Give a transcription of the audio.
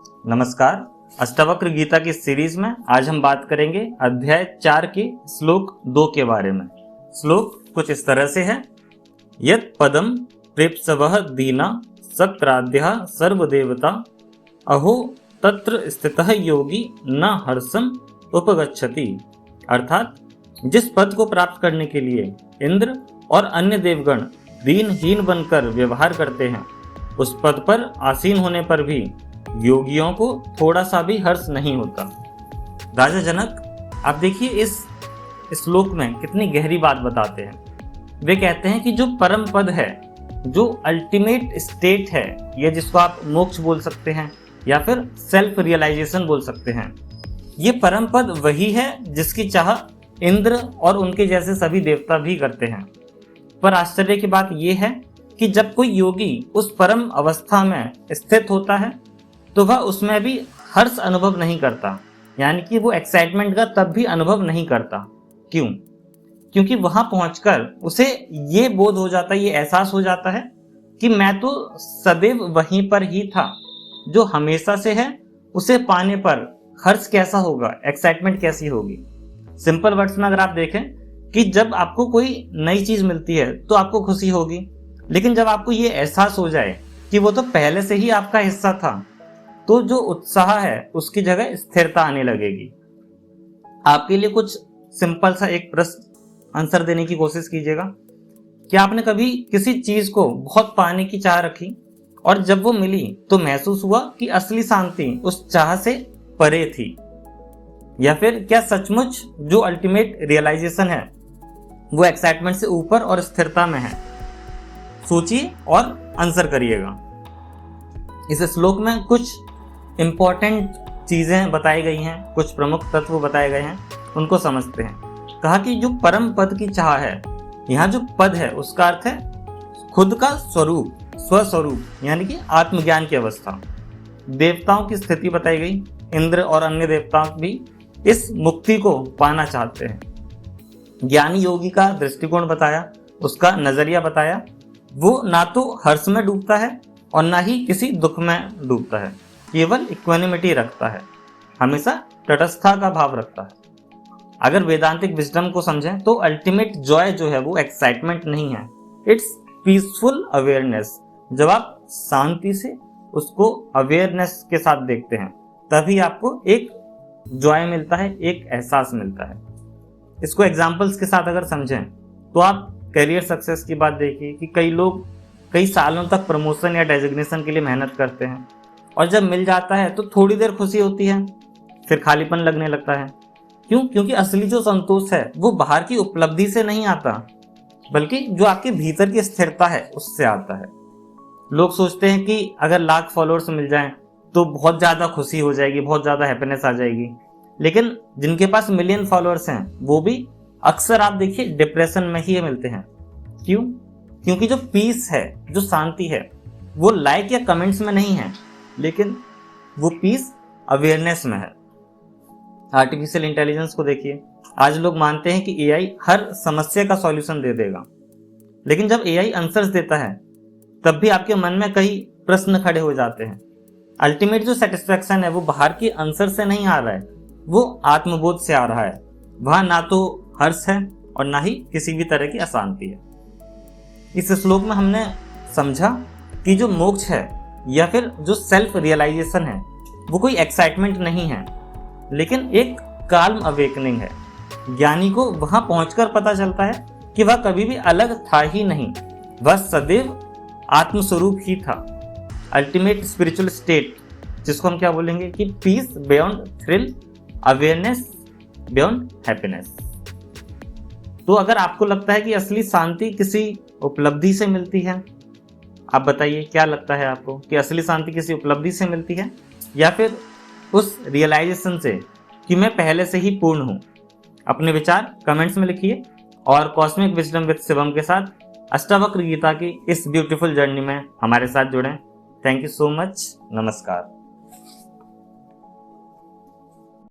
नमस्कार। अष्टावक्र गीता की सीरीज में आज हम बात करेंगे अध्याय 4 के श्लोक 2 के बारे में। श्लोक कुछ इस तरह से है। यत् पदम प्रेप्सवः दीना सक्राद्यः सर्वदेवता अहो तत्र स्थितः योगी न हर्षम उपगच्छति। अर्थात जिस पद को प्राप्त करने के लिए इंद्र और अन्य देवगण दीनहीन बनकर व्यवहार करते हैं, उस पद पर आसीन होने पर भी योगियों को थोड़ा सा भी हर्ष नहीं होता। राजा जनक आप देखिए इस श्लोक में कितनी गहरी बात बताते हैं। वे कहते हैं कि जो परम पद है, जो अल्टीमेट स्टेट है, या जिसको आप मोक्ष बोल सकते हैं या फिर सेल्फ रियलाइजेशन बोल सकते हैं, ये परम पद वही है जिसकी चाह इंद्र और उनके जैसे सभी देवता भी करते हैं। पर आश्चर्य की बात यह है कि जब कोई योगी उस परम अवस्था में स्थित होता है तो वह उसमें भी हर्ष अनुभव नहीं करता, यानी कि वो एक्साइटमेंट का तब भी अनुभव नहीं करता। क्यों? क्योंकि वहां पहुंचकर उसे ये बोध हो जाता है, ये एहसास हो जाता है कि मैं तो सदैव वहीं पर ही था। जो हमेशा से है उसे पाने पर हर्ष कैसा होगा, एक्साइटमेंट कैसी होगी। सिंपल वर्ड्स में अगर आप देखें कि जब आपको कोई नई चीज मिलती है तो आपको खुशी होगी, लेकिन जब आपको ये एहसास हो जाए कि वो तो पहले से ही आपका हिस्सा था, तो जो उत्साह है उसकी जगह स्थिरता आने लगेगी। आपके लिए कुछ सिंपल सा एक प्रश्न आंसर देने की कोशिश कीजिएगा। क्या आपने कभी किसी चीज को बहुत पाने की चाह रखी और जब वो मिली तो महसूस हुआ कि असली शांति उस चाह से परे थी? या फिर क्या सचमुच जो अल्टीमेट रियलाइजेशन है वो एक्साइटमेंट से ऊपर और स्थिरता में है? सोचिए और आंसर करिएगा। इस श्लोक में कुछ इंपॉर्टेंट चीजें बताई गई हैं, कुछ प्रमुख तत्व बताए गए हैं, उनको समझते हैं। कहा कि जो परम पद की चाह है, यहाँ जो पद है उसका अर्थ है खुद का स्वरूप, स्वस्वरूप, यानी कि आत्मज्ञान की अवस्था। देवताओं की स्थिति बताई गई। इंद्र और अन्य देवता भी इस मुक्ति को पाना चाहते हैं। ज्ञानी योगी का दृष्टिकोण बताया, उसका नजरिया बताया। वो ना तो हर्ष में डूबता है और ना ही किसी दुख में डूबता है, केवल इक्वानिमिटी रखता है, हमेशा तटस्थता का भाव रखता है। अगर वेदांतिक विजडम को समझें तो अल्टीमेट जॉय जो है वो एक्साइटमेंट नहीं है, इट्स पीसफुल अवेयरनेस। जब आप शांति से उसको अवेयरनेस के साथ देखते हैं तभी आपको एक जॉय मिलता है, एक एहसास मिलता है। इसको एग्जाम्पल्स के साथ अगर समझें तो आप करियर सक्सेस की बात देखिए कि कई लोग कई सालों तक प्रमोशन या डेजिग्नेशन के लिए मेहनत करते हैं और जब मिल जाता है तो थोड़ी देर खुशी होती है, फिर खालीपन लगने लगता है। क्यों? क्योंकि असली जो संतोष है वो बाहर की उपलब्धि से नहीं आता, बल्कि जो आपके भीतर की स्थिरता है उससे आता है। लोग सोचते हैं कि अगर लाख फॉलोअर्स मिल जाएं तो बहुत ज़्यादा खुशी हो जाएगी, बहुत ज़्यादा हैप्पीनेस आ जाएगी, लेकिन जिनके पास मिलियन फॉलोअर्स हैं वो भी अक्सर आप देखिए डिप्रेशन में ही मिलते हैं। क्यों? क्योंकि जो पीस है, जो शांति है, वो लाइक या कमेंट्स में नहीं है, लेकिन वो पीस अवेयरनेस में है। आर्टिफिशियल इंटेलिजेंस को देखिए, आज लोग मानते हैं कि एआई हर समस्या का सॉल्यूशन दे देगा, लेकिन जब एआई आंसर्स देता है तब भी आपके मन में कई प्रश्न खड़े हो जाते हैं। अल्टीमेट जो सेटिस्फैक्शन है वो बाहर के आंसर से नहीं आ रहा है, वो आत्मबोध से आ रहा है। वहां ना तो हर्ष है और ना ही किसी भी तरह की अशांति है। इस श्लोक में हमने समझा कि जो मोक्ष है या फिर जो सेल्फ रियलाइजेशन है वो कोई एक्साइटमेंट नहीं है, लेकिन एक काल्म अवेकनिंग है। ज्ञानी को वहां पहुंचकर पता चलता है कि वह कभी भी अलग था ही नहीं, वह सदैव आत्मस्वरूप ही था। अल्टीमेट स्पिरिचुअल स्टेट, जिसको हम क्या बोलेंगे कि peace beyond thrill, awareness beyond happiness. तो अगर आपको लगता है कि असली शांति किसी उपलब्धि से मिलती है, आप बताइए क्या लगता है आपको कि असली शांति किसी उपलब्धि से मिलती है या फिर उस रियलाइजेशन से कि मैं पहले से ही पूर्ण हूं? अपने विचार कमेंट्स में लिखिए और कॉस्मिक विजडम विद शिवम के साथ अष्टावक्र गीता की इस ब्यूटीफुल जर्नी में हमारे साथ जुड़ें। Thank you so much. नमस्कार।